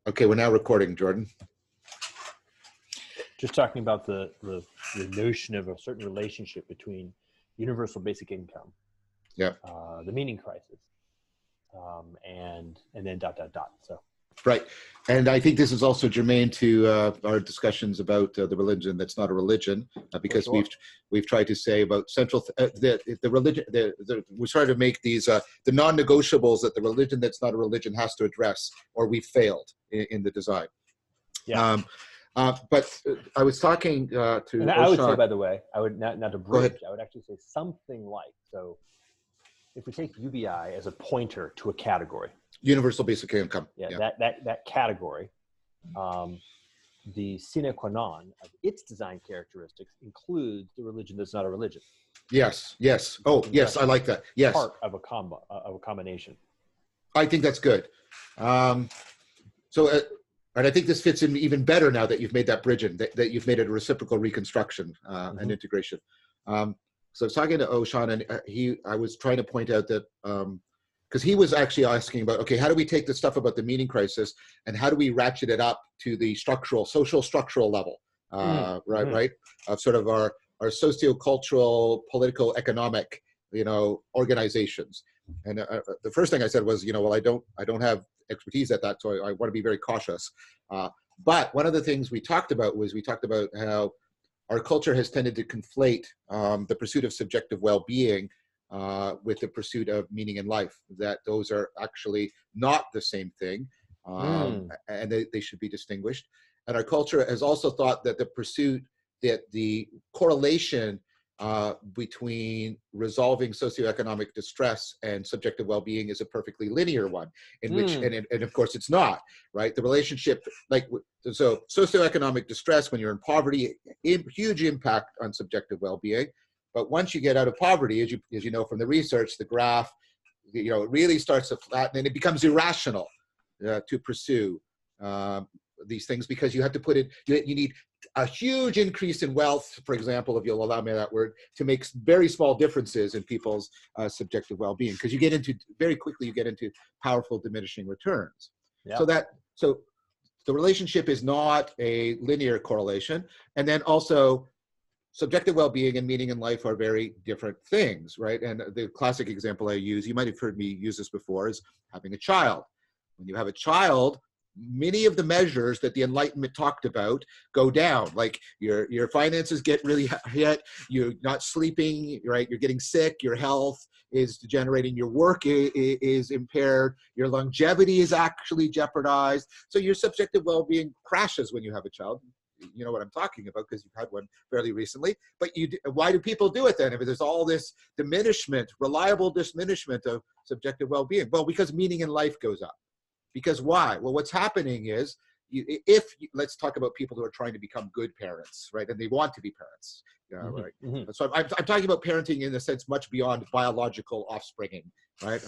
Okay, we're now recording, Jordan. Just talking about the notion of a certain relationship between universal basic income, Yeah. The meaning crisis, and then ... So. Right. And I think this is also germane to our discussions about the religion that's not a religion, because sure. we've tried to say about central the religion. We try to make these the non-negotiables that the religion that's not a religion has to address, or we failed in the design. Yeah. But I was talking to. And I would say, by the way, I would not to bridge. I would actually say something like, so. If we take UBI as a pointer to a category, universal basic income. Yeah. That category, the sine qua non of its design characteristics includes the religion that's not a religion. Yes. Yes. Oh, yes. I like that. Yes. Part of a combination. I think that's good. And I think this fits in even better now that you've made that bridge and that you've made it a reciprocal reconstruction and integration. So I was talking to Oshan, and I was trying to point out that, because he was actually asking about, okay, how do we take the stuff about the meaning crisis and how do we ratchet it up to the social structural level, right? Of sort of our socio-cultural, political, economic, organizations. And the first thing I said was, well, I don't have expertise at that, so I want to be very cautious. But one of the things we talked about how our culture has tended to conflate the pursuit of subjective well-being with the pursuit of meaning in life, that those are actually not the same thing, and they should be distinguished. And our culture has also thought that the correlation between resolving socioeconomic distress and subjective well-being is a perfectly linear one, in which, and of course it's not, right? The relationship, so socioeconomic distress when you're in poverty, huge impact on subjective well-being. But once you get out of poverty, as you know from the research, the graph, it really starts to flatten, and it becomes irrational to pursue these things, because you have to put it, you need a huge increase in wealth, for example, if you'll allow me that word, to make very small differences in people's subjective well-being, because very quickly you get into powerful diminishing returns. Yeah. So the relationship is not a linear correlation. And then also subjective well-being and meaning in life are very different things, right? And the classic example I use, you might have heard me use this before, is having a child. When you have a child, many of the measures that the Enlightenment talked about go down, like your finances get really hit, you're not sleeping, right? You're getting sick, your health is degenerating, your work is impaired, your longevity is actually jeopardized. So your subjective well-being crashes when you have a child. You know what I'm talking about, because you've had one fairly recently. But why do people do it then, if there's all this reliable diminishment of subjective well-being? Well, because meaning in life goes up. Because why? Well, what's happening is, let's talk about people who are trying to become good parents, right? And they want to be parents, right? So I'm talking about parenting in a sense much beyond biological offspringing, right?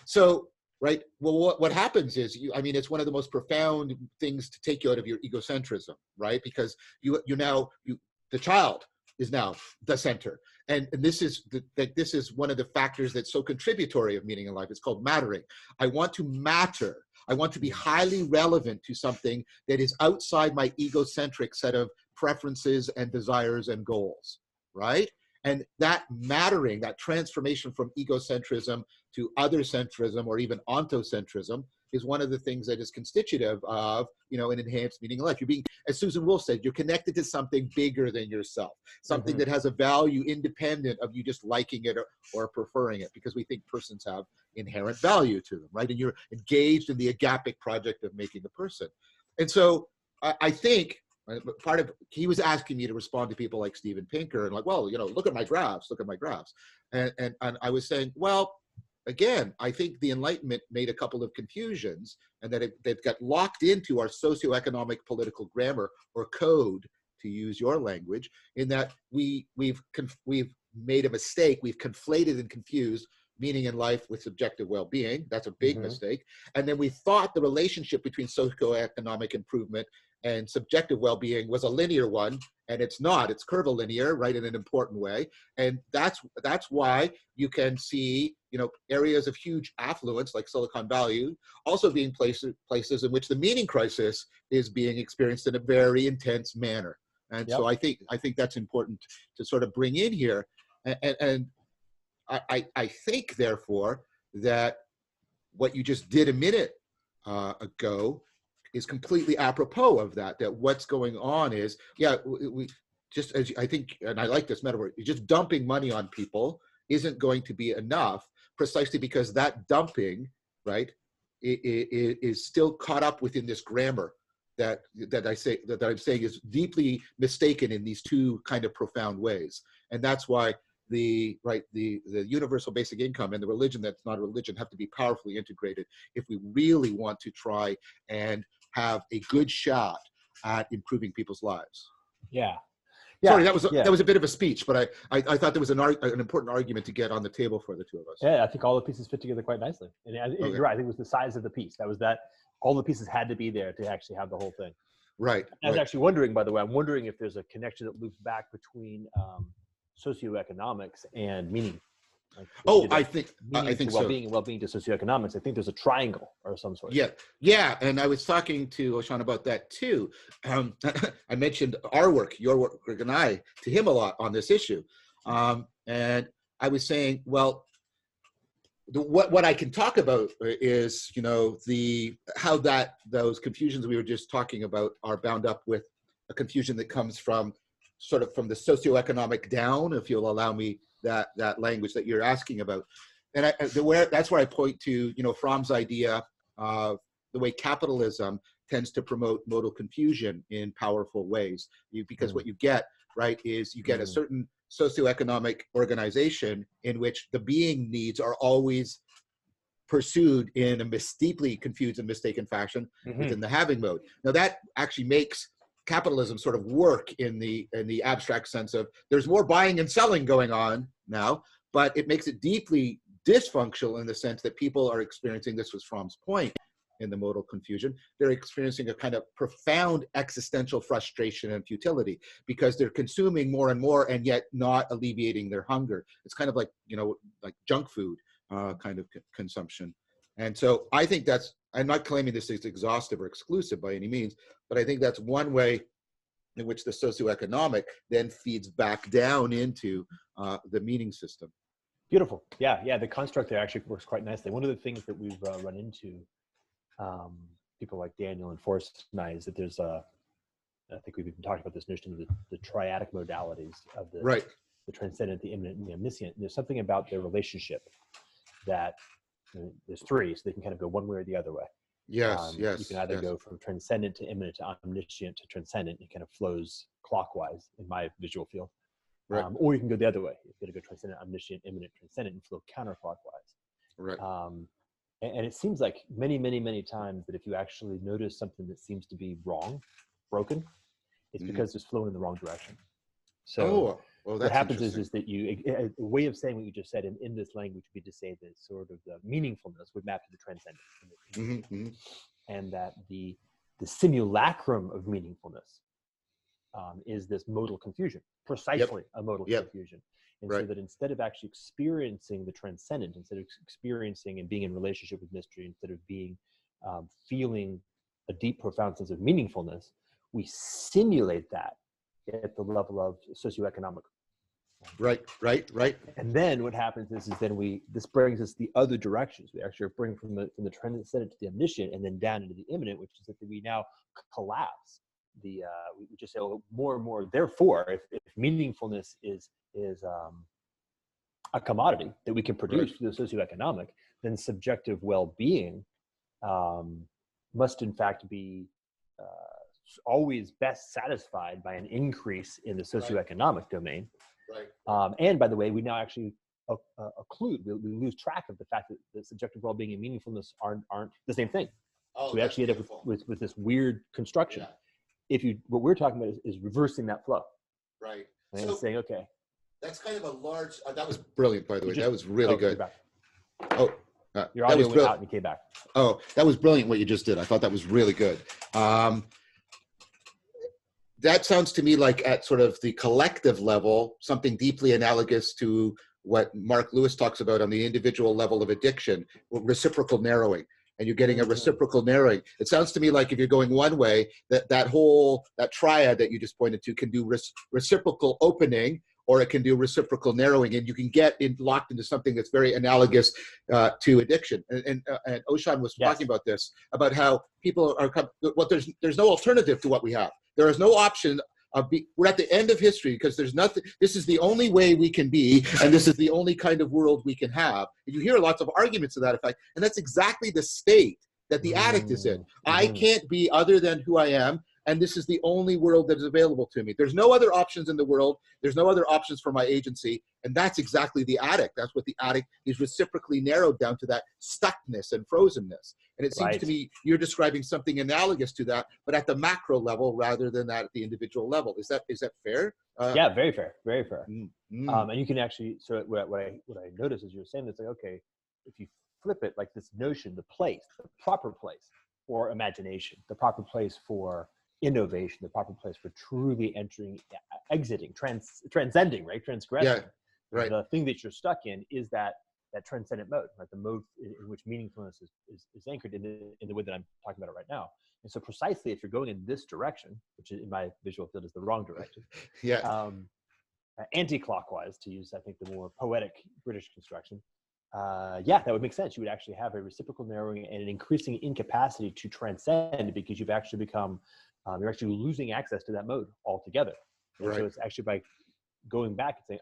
So, right. Well, what happens is, it's one of the most profound things to take you out of your egocentrism, right? Because the child is now the center. And this is one of the factors that's so contributory of meaning in life. It's called mattering. I want to matter. I want to be highly relevant to something that is outside my egocentric set of preferences and desires and goals, right? And that mattering, that transformation from egocentrism to other-centrism or even ontocentrism, is one of the things that is constitutive of, an enhanced meaning in life. You're being, as Susan Wolf said, you're connected to something bigger than yourself, something that has a value independent of you just liking it or preferring it, because we think persons have inherent value to them, right? And you're engaged in the agapic project of making a person. And so I think he was asking me to respond to people like Steven Pinker and look at my graphs, And I was saying, well, again, I think the Enlightenment made a couple of confusions, and that they've got locked into our socioeconomic political grammar or code, to use your language, in that we've made a mistake. We've conflated and confused meaning in life with subjective well-being. That's a big mistake. And then we thought the relationship between socioeconomic improvement and subjective well-being was a linear one, and it's not. It's curvilinear, right, in an important way. And that's why you can see, areas of huge affluence like Silicon Valley also being places in which the meaning crisis is being experienced in a very intense manner. And so I think that's important to sort of bring in here. And I think, therefore, that what you just did a minute ago is completely apropos of that what's going on is, we just, as I think, and I like this metaphor, just dumping money on people isn't going to be enough, precisely because that dumping, right, is still caught up within this grammar that I'm saying is deeply mistaken in these two kind of profound ways. And that's why the universal basic income and the religion that's not a religion have to be powerfully integrated if we really want to try and have a good shot at improving people's lives. Yeah. Sorry, that was a bit of a speech, but I thought there was an important argument to get on the table for the two of us. Yeah, I think all the pieces fit together quite nicely. And you're right. I think it was the size of the piece. That all the pieces had to be there to actually have the whole thing. Right. I was actually wondering, by the way, if there's a connection that loops back between socioeconomics and meaning. I think so. Well-being and well-being to socioeconomics. I think there's a triangle or some sort. Yeah. And I was talking to Oshan about that too. I mentioned our work, your work, and I, to him a lot on this issue. And I was saying, well, what I can talk about is, how those confusions we were just talking about are bound up with a confusion that comes from the socioeconomic down, if you'll allow me that language that you're asking about. And that's where I point to, Fromm's idea of the way capitalism tends to promote modal confusion in powerful ways. Because what you get, right, is you get a certain socioeconomic organization in which the being needs are always pursued in a deeply confused and mistaken fashion within the having mode. Now that actually makes capitalism sort of work in the abstract sense of there's more buying and selling going on now, but it makes it deeply dysfunctional in the sense that people are experiencing, this was Fromm's point in the modal confusion, they're experiencing a kind of profound existential frustration and futility because they're consuming more and more and yet not alleviating their hunger. It's kind of like, like junk food kind of consumption. And so I think I'm not claiming this is exhaustive or exclusive by any means, but I think that's one way in which the socioeconomic then feeds back down into the meaning system. Beautiful. Yeah. The construct there actually works quite nicely. One of the things that we've run into, people like Daniel and Forrest and I, is that there's I think we've even talked about this notion of the triadic modalities of the transcendent, the immanent, and the omniscient. And there's something about their relationship that there's three, so they can kind of go one way or the other way. Yes. You can either go from transcendent to immanent to omniscient to transcendent. It kind of flows clockwise in my visual field. Right. Or you can go the other way. You're going to go transcendent, omniscient, immanent, transcendent, and flow counterclockwise. Right. And it seems like many, many, many times that if you actually notice something that seems to be wrong, broken, it's because it's flowing in the wrong direction. So what happens is that a way of saying what you just said in this language would be to say that sort of the meaningfulness would map to the transcendent. And that the simulacrum of meaningfulness is this modal confusion, precisely a modal confusion. And so that instead of actually experiencing the transcendent, instead of experiencing and being in relationship with mystery, instead of being feeling a deep, profound sense of meaningfulness, we simulate that at the level of socioeconomic. Right. And then what happens is then this brings us the other directions. We actually bring from the transcendent to the omniscient and then down into the immanent, which is that we now collapse we just say, more and more. Therefore, if meaningfulness is a commodity that we can produce through the socioeconomic, then subjective well-being must in fact be always best satisfied by an increase in the socioeconomic domain. And by the way, we now actually occlude, we lose track of the fact that subjective well-being and meaningfulness aren't the same thing. So we actually end up with this weird construction. What we're talking about is reversing that flow. Right. And saying, okay. That's kind of a large, that was brilliant, by the way. That was really good. Your audio went out and you came back. Oh, that was brilliant what you just did. I thought that was really good. that sounds to me like at sort of the collective level, something deeply analogous to what Mark Lewis talks about on the individual level of addiction, reciprocal narrowing. And you're getting a reciprocal narrowing. It sounds to me like if you're going one way, that triad that you just pointed to can do reciprocal opening, or it can do reciprocal narrowing, and you can get locked into something that's very analogous to addiction. And Oshan was talking about this, about how people are, well, there's no alternative to what we have. There is no option. We're at the end of history because there's nothing. This is the only way we can be, and this is the only kind of world we can have. And you hear lots of arguments to that effect, and that's exactly the state that the addict is in. I can't be other than who I am, and this is the only world that is available to me. There's no other options in the world. There's no other options for my agency, and that's exactly the addict. That's what the addict is, reciprocally narrowed down to, that stuckness and frozenness. And it seems to me you're describing something analogous to that, but at the macro level rather than at the individual level. Is that fair? Yeah, very fair, very fair. And you can actually, so what I noticed as you were saying this, like, okay, if you flip it, like this notion, the proper place for imagination, the proper place for innovation, the proper place for truly exiting, transcending, right? Transgressing. Yeah, right. The thing that you're stuck in is that transcendent mode, right? The mode in which meaningfulness is anchored in the way that I'm talking about it right now. And so precisely if you're going in this direction, which in my visual field is the wrong direction, anti-clockwise, to use, I think, the more poetic British construction, that would make sense. You would actually have a reciprocal narrowing and an increasing incapacity to transcend, because you've actually become, you're actually losing access to that mode altogether. And so it's actually by going back and saying,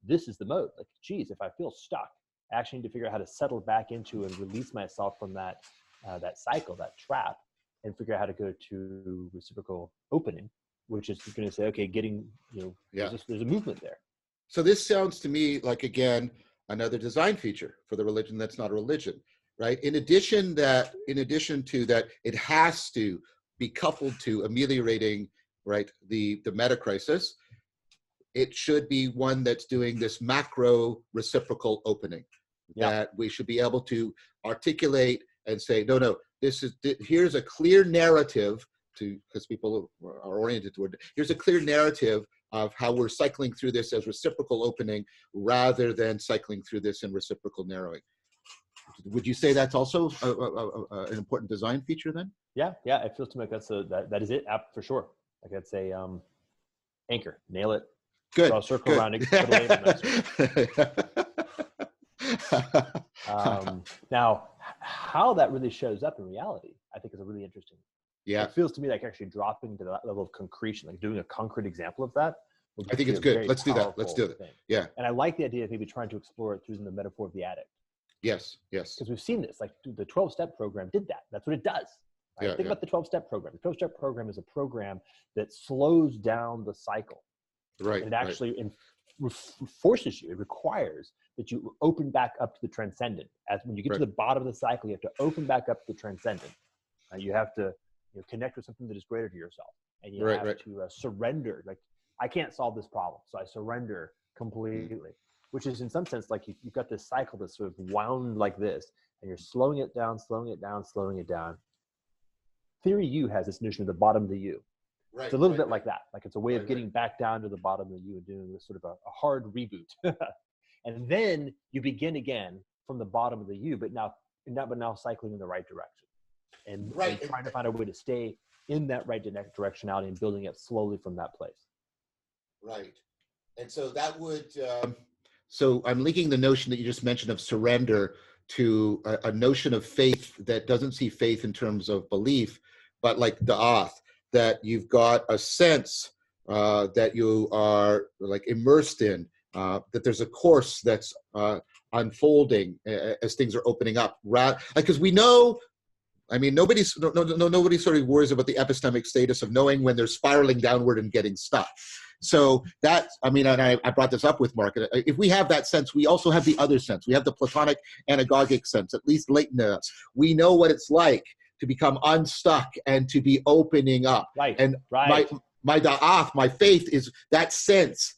this is the mode. Like, geez, if I feel stuck, I actually need to figure out how to settle back into and release myself from that cycle, that trap, and figure out how to go to reciprocal opening, which is going to say, okay, there's a movement there. So this sounds to me like, again, another design feature for the religion that's not a religion, right? In addition to that, it has to be coupled to ameliorating, right, the meta crisis. It should be one that's doing this macro reciprocal opening, that we should be able to articulate and say, no, here's a clear narrative, because people are oriented toward it. Here's a clear narrative of how we're cycling through this as reciprocal opening rather than cycling through this in reciprocal narrowing. Would you say that's also an important design feature then? Yeah, it feels to me like that is it, for sure. Like, that's a anchor, nail it. Good. Draw a circle around it. Now, how that really shows up in reality, I think, is a really interesting. Yeah. It feels to me like actually dropping to that level of concretion, like doing a concrete example of that. I think it's good. Let's do that. Let's do it. Yeah. And I like the idea of maybe trying to explore it through the metaphor of the addict. Yes. Because we've seen this, like the 12-step program did that. That's what it does. Right? Think about the 12-step program. The 12-step program is a program that slows down the cycle. Right. And it actually forces you, it requires that you open back up to the transcendent. As when you get to the bottom of the cycle, you have to open back up to the transcendent. You have to connect with something that is greater to yourself. And you have to surrender. Like, I can't solve this problem, so I surrender completely. Which is, in some sense, like you've got this cycle that's sort of wound like this, and you're slowing it down, slowing it down, slowing it down. Theory U has this notion of the bottom of the U. It's a little bit like that. Like, it's a way of getting back down to the bottom of the U and doing this sort of a hard reboot. And then you begin again from the bottom of the U, but now cycling in the right direction. And trying to find a way to stay in that right directionality and building it slowly from that place. Right. And so that would, so I'm linking the notion that you just mentioned of surrender to a notion of faith that doesn't see faith in terms of belief, but like da'ath, that you've got a sense that you are like immersed in, that there's a course that's unfolding as things are opening up. Because we know, I mean, nobody sort of worries about the epistemic status of knowing when they're spiraling downward and getting stuck. So that, I mean, and I brought this up with Mark, if we have that sense, we also have the other sense. We have the Platonic anagogic sense, at least latent in us. We know what it's like to become unstuck and to be opening up. And my da'ath, my faith, is that sense,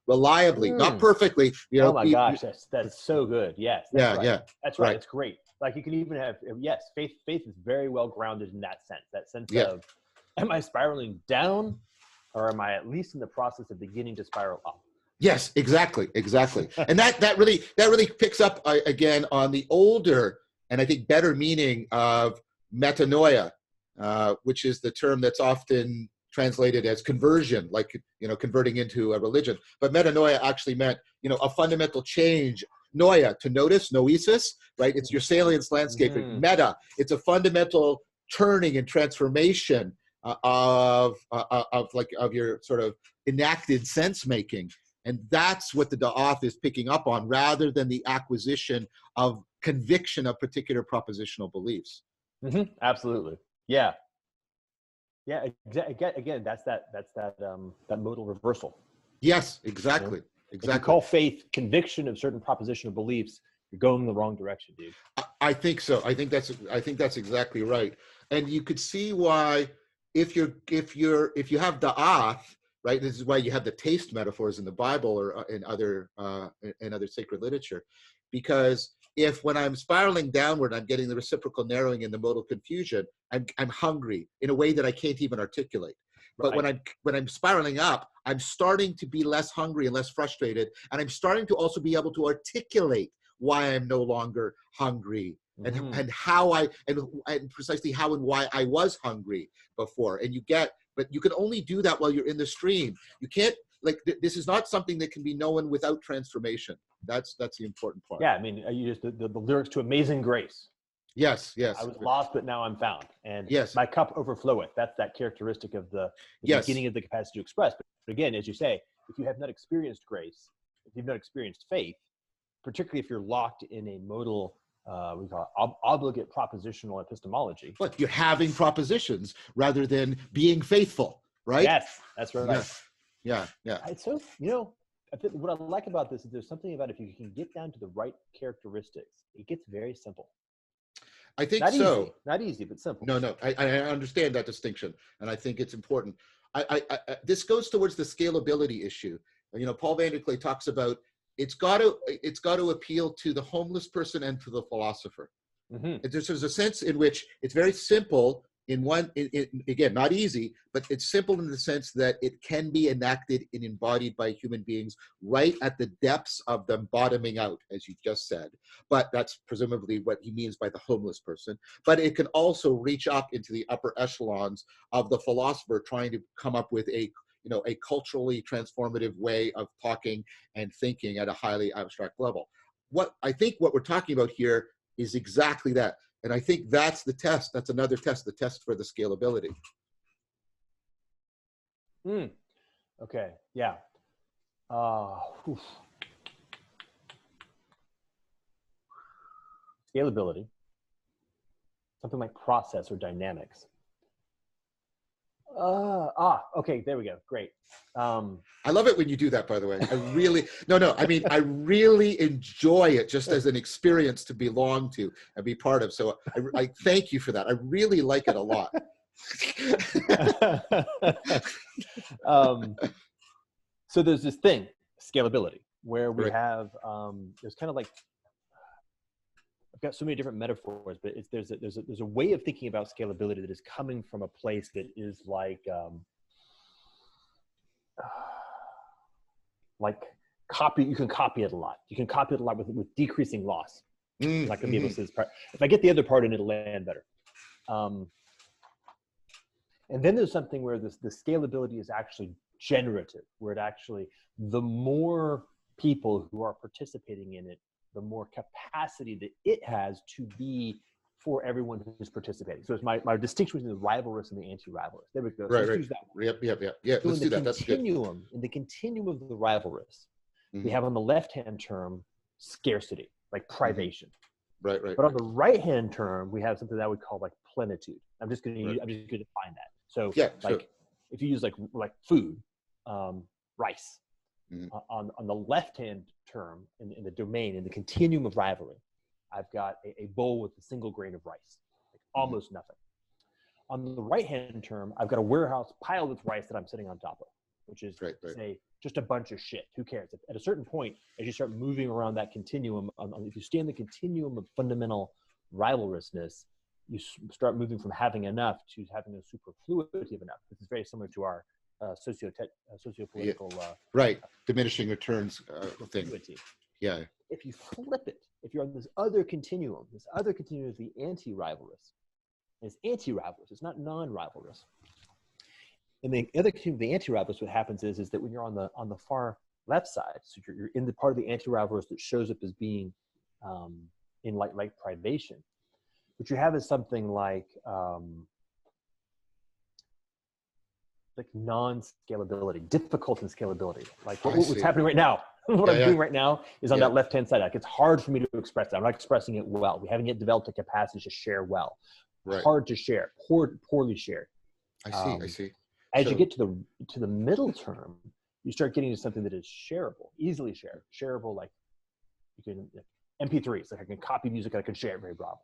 reliably, not perfectly. Oh my gosh, that's so good. Yes. That's right. Right. It's great. Like, you can even have, faith is very well grounded in that sense of, am I spiraling down or am I at least in the process of beginning to spiral up? Yes, exactly. And that really picks up again on the older and I think better meaning of metanoia, which is the term that's often translated as conversion, like, converting into a religion. But metanoia actually meant, a fundamental change. Noia, to notice, noesis, right? It's your salience landscaping. Meta, it's a fundamental turning and transformation of your sort of enacted sense making. And that's what the da'ath is picking up on, rather than the acquisition of conviction of particular propositional beliefs. Absolutely. Yeah. Yeah. Again, that's that modal reversal. Yes, exactly. If you call faith conviction of certain propositional beliefs, you're going in the wrong direction, dude. I think so. I think that's exactly right. And you could see why, if you have da'ath, right? This is why you have the taste metaphors in the Bible or in other sacred literature, because if when I'm spiraling downward, I'm getting the reciprocal narrowing and the modal confusion, I'm hungry in a way that I can't even articulate. But when I'm spiraling up, I'm starting to be less hungry and less frustrated, and I'm starting to also be able to articulate why I'm no longer hungry, and how and precisely how and why I was hungry before. And but you can only do that while you're in the stream. You can't, this is not something that can be known without transformation. That's the important part. Yeah, I mean, you just the lyrics to Amazing Grace. Yes. I was lost, but now I'm found. And yes, my cup overfloweth. That's that characteristic of the beginning of the capacity to express. But again, as you say, if you have not experienced grace, if you've not experienced faith, particularly if you're locked in a modal, we call it obligate propositional epistemology. But you're having propositions rather than being faithful, right? Yes, that's right. Yeah. So, what I like about this is there's something about if you can get down to the right characteristics, it gets very simple. I think so. Not easy, but simple. No. I understand that distinction, and I think it's important. This goes towards the scalability issue. Paul van der Klee talks about it's got to appeal to the homeless person and to the philosopher. There's a sense in which it's very simple. Again, not easy, but it's simple in the sense that it can be enacted and embodied by human beings right at the depths of them bottoming out, as you just said. But that's presumably what he means by the homeless person. But it can also reach up into the upper echelons of the philosopher trying to come up with a culturally transformative way of talking and thinking at a highly abstract level. What we're talking about here is exactly that. And I think that's the test. That's another test, the test for the scalability. Okay. Yeah. Scalability, something like process or dynamics. Okay, there we go. Great. I love it when you do that, by the way. I really, I really enjoy it just as an experience to belong to and be part of. So I thank you for that. I really like it a lot. So there's this thing, scalability, where we have, there's kind of like, I've got so many different metaphors, but there's a way of thinking about scalability that is coming from a place that is like copy. You can copy it a lot. You can copy it a lot with decreasing loss. I'm not going to be able to say this part. If I get the other part in, it'll land better. And then there's something where the scalability is actually generative, where it actually, the more people who are participating in it, the more capacity that it has to be for everyone who's participating. So it's my distinction between the rivalrous and the anti-rivalrous. There we go. So let's use that one. Yep. Yeah, so let's do that. That's good. In the continuum of the rivalrous, we have on the left-hand term scarcity, like privation. Right. But on the right-hand term, we have something that we call like plenitude. I'm just going to define that. So if you use like food, rice. On the left-hand term, in the domain, in the continuum of rivalry, I've got a bowl with a single grain of rice, like almost nothing. On the right-hand term, I've got a warehouse piled with rice that I'm sitting on top of, which is, say, just a bunch of shit. Who cares? At a certain point, as you start moving around that continuum, if you stay in the continuum of fundamental rivalrousness, you start moving from having enough to having a superfluity of enough. This is very similar to our socio-political right, diminishing returns thing. Yeah. If you flip it, if you're on this other continuum is the anti-rivalrous. It's anti-rivalrous. It's not non-rivalrous. And the other continuum, the anti-rivalrous, what happens is that when you're on the far left side, so you're in the part of the anti-rivalrous that shows up as being in like privation. What you have is something like non-scalability, difficult in scalability. Like what's happening right now. What I'm doing right now is on that left-hand side. Like it's hard for me to express that. I'm not expressing it well. We haven't yet developed a capacity to share well. Right. Hard to share, poorly shared. I see. As you get to the middle term, you start getting to something that is shareable, easily shareable. Like you can MP3s. Like I can copy music and I can share it very broadly.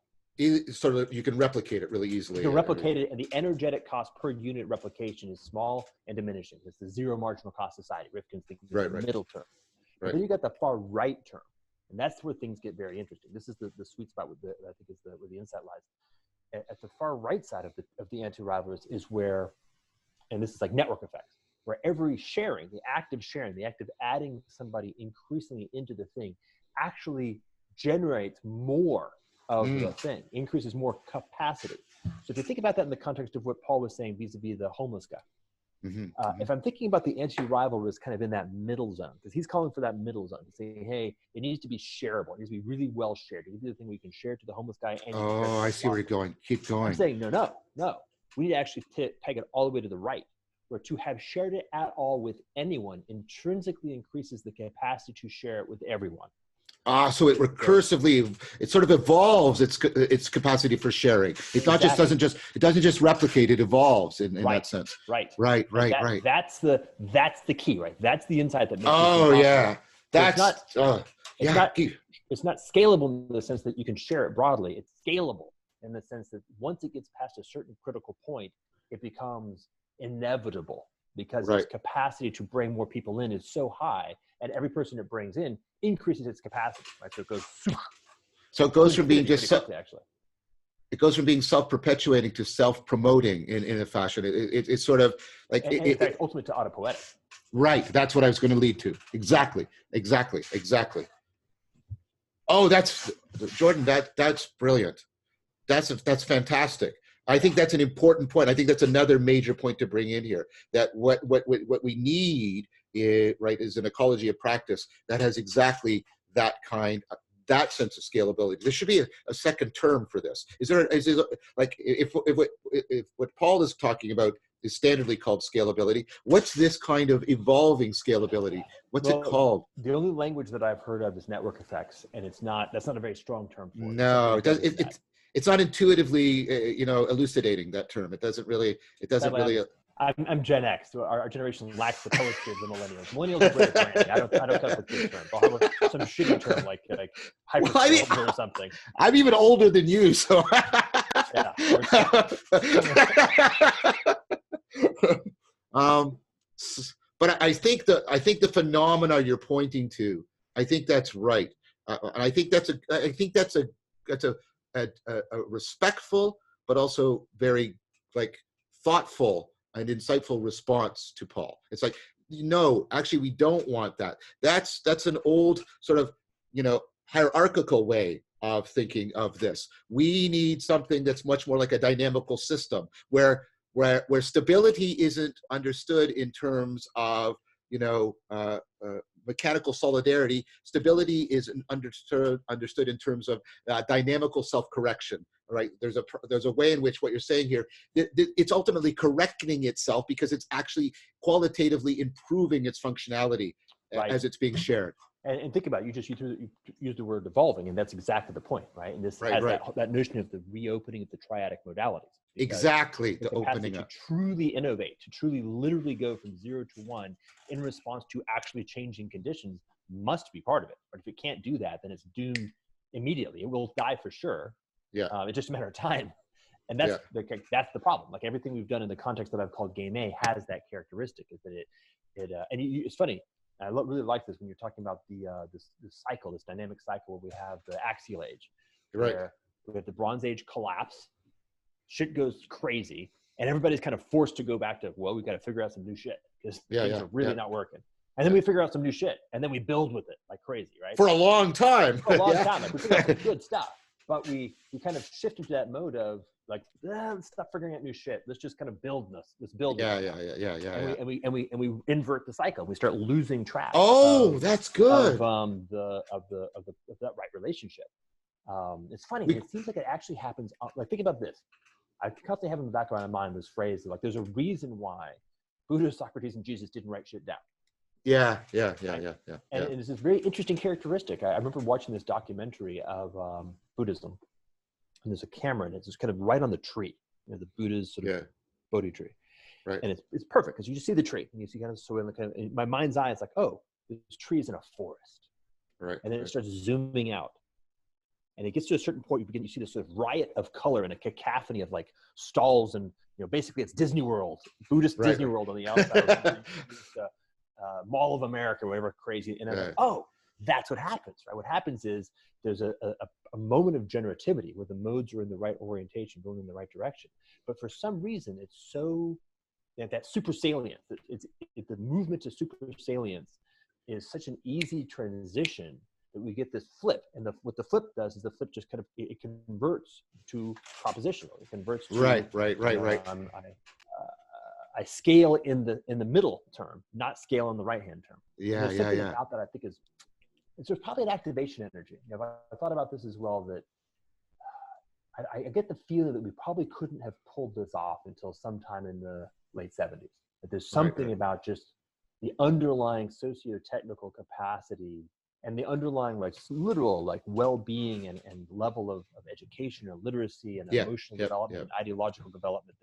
Sort of, you can replicate it really easily. You can replicate it, and the energetic cost per unit replication is small and diminishing. It's the zero marginal cost society. Rifkin's thinking the middle term. Right. Then you got the far right term, and that's where things get very interesting. This is the sweet spot with I think is where the insight lies. At the far right side of the anti-rivalrous is where, and this is like network effects, where every sharing, the act of adding somebody increasingly into the thing, actually generates more of the thing, increases more capacity. So if you think about that in the context of what Paul was saying vis-a-vis the homeless guy, if I'm thinking about the anti-rivalrous kind of in that middle zone, because he's calling for that middle zone, he's saying, hey, it needs to be shareable. It needs to be really well shared. It needs to be the thing we can share to the homeless guy. And I see where you're going. Keep going. I'm saying, no. We need to actually take it all the way to the right, where to have shared it at all with anyone intrinsically increases the capacity to share it with everyone. So it recursively, it sort of evolves its capacity for sharing. It not just doesn't just replicate. It evolves in that sense. Right. That's the key, right? That's the insight that makes. Oh yeah, that's it's not scalable in the sense that you can share it broadly. It's scalable in the sense that once it gets past a certain critical point, it becomes inevitable because its capacity to bring more people in is so high, and every person it brings in increases its capacity, right? So it goes. So it goes from being just it goes from being self-perpetuating to self-promoting in a fashion. It's sort of like in fact, ultimately to autopoetic. Right. That's what I was going to lead to. Exactly. Oh, that's Jordan. That's brilliant. That's fantastic. I think that's an important point. I think that's another major point to bring in here. That what we need is an ecology of practice that has exactly that that sense of scalability. There should be a second term for this. Is like if what Paul is talking about is standardly called scalability, what's this kind of evolving scalability? What's it called? The only language that I've heard of is network effects, and that's not a very strong term for it. No, it's not intuitively elucidating that term. It doesn't really. I'm Gen X. So our generation lacks the poetry of the millennials. Millennials are great at branding. I don't come with this term. I'll have some shitty term like hyper or something. I'm even older than you, so. Yeah. But I think the phenomena you're pointing to, I think that's right, and I think that's a respectful but also very thoughtful and insightful response to Paul. It's like, no, actually we don't want that. That's an old sort of hierarchical way of thinking of this. We need something that's much more like a dynamical system where stability isn't understood in terms of mechanical solidarity. Stability is understood in terms of dynamical self-correction. Right? There's a way in which what you're saying here, it's ultimately correcting itself because it's actually qualitatively improving its functionality as it's being shared. And think about it, you used the word evolving, and that's exactly the point, right? And this has that notion of the reopening of the triadic modalities. Exactly, the opening up. To truly innovate, to truly literally go from 0 to 1 in response to actually changing conditions must be part of it. But if it can't do that, then it's doomed immediately. It will die for sure. Yeah, it's just a matter of time. And that's the problem. Like everything we've done in the context that I've called Game A has that characteristic, is that it's funny. I really like this when you're talking about this cycle, this dynamic cycle where we have the axial age, where we have the Bronze Age collapse, shit goes crazy, And everybody's kind of forced to go back to, well, we got to figure out some new shit because things are really not working. And then we figure out some new shit, and then we build with it like crazy, right? For a long time. For a long time. Like we figure out some good stuff, but we kind of shift into that mode of like, let's stop figuring out new shit. Let's just kind of build this. Let's build. And we invert the cycle. We start losing track. That's good. Of that right relationship. It's funny. It seems like it actually happens. Like think about this. I constantly have in the back of my mind this phrase like, there's a reason why Buddha, Socrates, and Jesus didn't write shit down. And it's this very interesting characteristic. I remember watching this documentary of Buddhism, and there's a camera, and it's just kind of right on the tree, the Buddha's sort of Bodhi tree, right? And it's perfect because you just see the tree, and you see kind of so in my mind's eye, it's like, oh, this tree is in a forest, right? And then it starts zooming out, and it gets to a certain point, you see this sort of riot of color and a cacophony of like stalls, and basically it's Disney World, Buddhist Disney World on the outside. Mall of America, whatever crazy. And I'm like, oh, that's what happens, right? What happens is there's a moment of generativity where the modes are in the right orientation, going in the right direction. But for some reason, it's so that supersalience, the movement to supersalience is such an easy transition that we get this flip. And what the flip does is the flip just kind of, it converts to propositional. It converts to, right. I scale in the middle term, not scale in the right hand term. There's something about that I think there's probably an activation energy. I thought about this as well, that I get the feeling that we probably couldn't have pulled this off until sometime in the late 70s. That there's something about just the underlying socio-technical capacity and the underlying literal well-being and level of education or literacy and emotional development and ideological development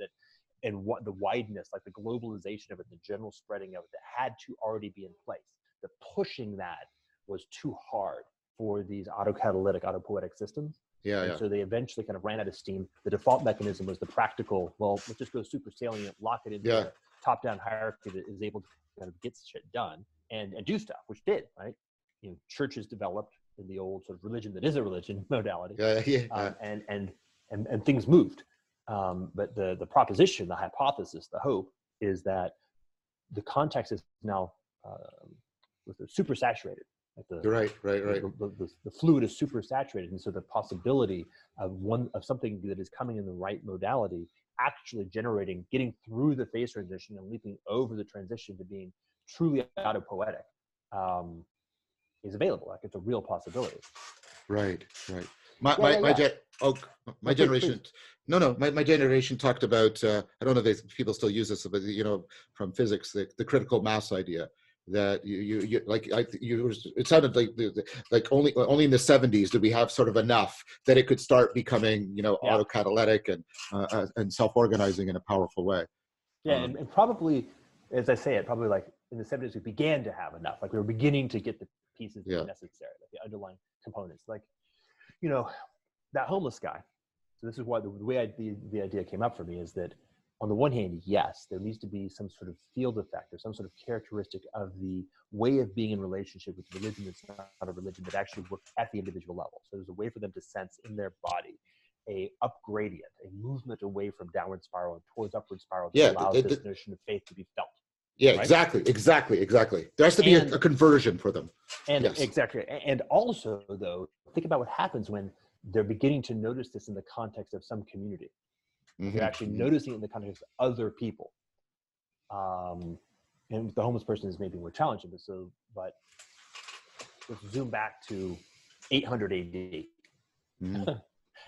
and what the wideness, like the globalization of it, the general spreading of it, that had to already be in place. The pushing that was too hard for these autocatalytic, autopoietic systems. So they eventually kind of ran out of steam. The default mechanism was the practical, well, let's just go super salient, lock it into a top-down hierarchy that is able to kind of get shit done and do stuff, which did, right? Churches developed in the old sort of religion that is a religion modality. And things moved. But the proposition, the hypothesis, the hope is that the context is now super saturated. Right. The fluid is super saturated, and so the possibility of something that is coming in the right modality actually getting through the phase transition and leaping over the transition to being truly autopoietic is available. Like, it's a real possibility. Right. My generation. My generation talked about. I don't know if people still use this, but from physics, the critical mass idea. That it sounded like only in the 70s did we have sort of enough that it could start becoming autocatalytic and self-organizing in a powerful way. And probably, as I say it, probably like in the 70s we began to have enough. Like we were beginning to get the pieces necessary, like the underlying components. Like that homeless guy. So this is why the way the idea came up for me is that, on the one hand, yes, there needs to be some sort of field effect or some sort of characteristic of the way of being in relationship with religion that's not a religion, that actually works at the individual level. So there's a way for them to sense in their body a upgradient, a movement away from downward spiral and towards upward spiral that allows this notion of faith to be felt. Right? Exactly. There has to be a conversion for them. Exactly. And also, though, think about what happens when they're beginning to notice this in the context of some community. They're actually noticing it in the context of other people. And the homeless person is maybe more challenging, but let's zoom back to 800 AD.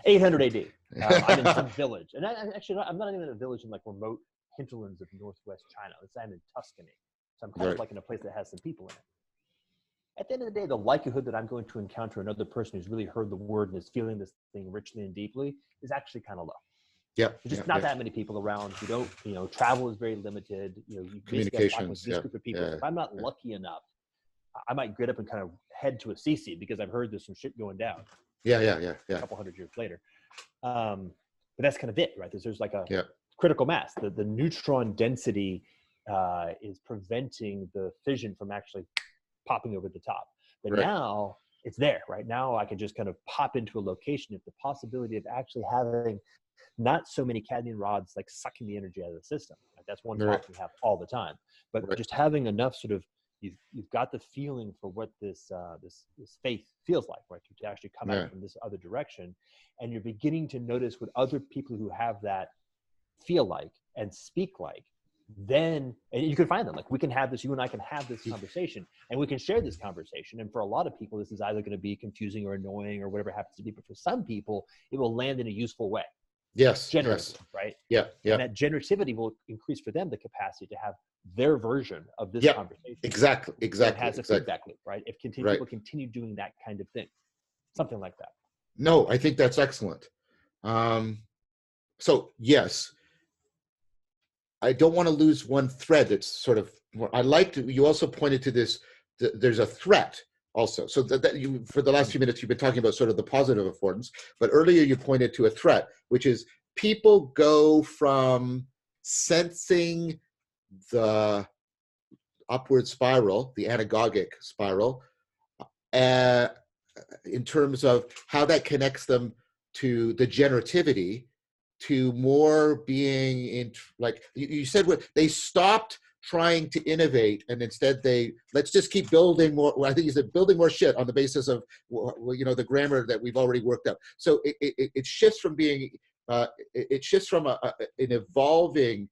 800 AD. I'm in some village. And I'm not even in a village in like remote hinterlands of northwest China. I'm in Tuscany. So I'm kind of like in a place that has some people in it. At the end of the day, the likelihood that I'm going to encounter another person who's really heard the word and is feeling this thing richly and deeply is actually kind of low. There's just not that many people around. You don't, travel is very limited. You communication with this group of people. If I'm not lucky enough, I might get up and kind of head to Assisi because I've heard there's some shit going down. A couple hundred years later. But that's kind of it, right? There's like a critical mass. The neutron density is preventing the fission from actually popping over the top. But now it's there, right? Now I can just kind of pop into a location. If the possibility of actually having not so many cadmium rods like sucking the energy out of the system. Like that's one Right. talk we have all the time. But Right. just having enough sort of, you've got the feeling for what this faith feels like, right? To actually come out from this other direction, and you're beginning to notice what other people who have that feel like and speak like. Then, and you can find them, like we can have this, you and I can have this conversation, and we can share this conversation. And for a lot of people, this is either going to be confusing or annoying or whatever it happens to be. But for some people, it will land in a useful way. Yes. Generative, yes. right? Yeah. Yeah. And that generativity will increase for them the capacity to have their version of this conversation. Exactly. It has a feedback loop, right? If people continue doing that kind of thing, something like that. No, I think that's excellent. So yes, I don't want to lose one thread. That's sort of, I like to, you also pointed to this, there's a threat also. So that you, for the last few minutes, you've been talking about sort of the positive affordance, but earlier you pointed to a threat, which is people go from sensing the upward spiral, the anagogic spiral, in terms of how that connects them to the generativity, to more being in, like you said, what they stopped trying to innovate, and instead let's just keep building more. I think you said building more shit on the basis of, the grammar that we've already worked out. So it shifts from being it shifts from an evolving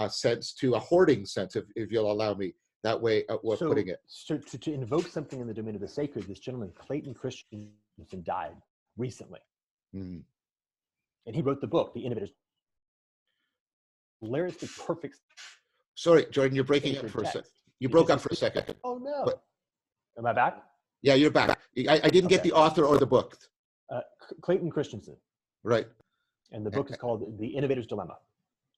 sense to a hoarding sense, if you'll allow me that way of putting it. So to invoke something in the domain of the sacred, this gentleman Clayton Christensen died recently. Mm. And he wrote the book, The Innovators. Hilariously perfect. Sorry, Jordan, you're breaking up for a second. You broke up for a second. Oh, no. Am I back? Yeah, you're back. I didn't get the author or the book. Clayton Christensen. Right. And the book is called The Innovator's Dilemma.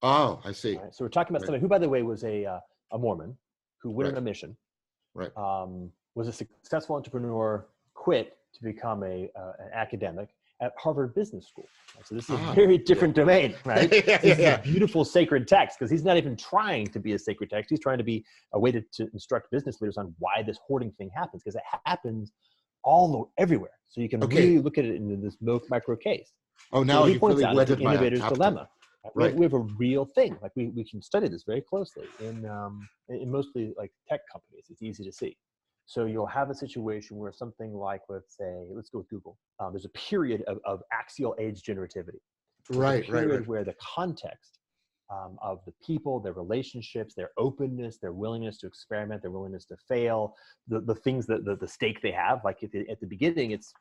Oh, I see. Right, so we're talking about somebody who, by the way, was a Mormon who went on a mission. Right. Was a successful entrepreneur, quit to become an academic at Harvard Business School. So this is a very different domain, right? This is a beautiful sacred text, because he's not even trying to be a sacred text. He's trying to be a way to instruct business leaders on why this hoarding thing happens, because it happens everywhere. So you can really look at it in this micro case. Oh, now he points out the my innovator's dilemma. Right. We have a real thing. Like we can study this very closely in mostly like tech companies. It's easy to see. So you'll have a situation where something like, let's go with Google. There's a period of axial age generativity. There's a period where the context of the people, their relationships, their openness, their willingness to experiment, their willingness to fail, the things that the stake they have. Like at the beginning, it's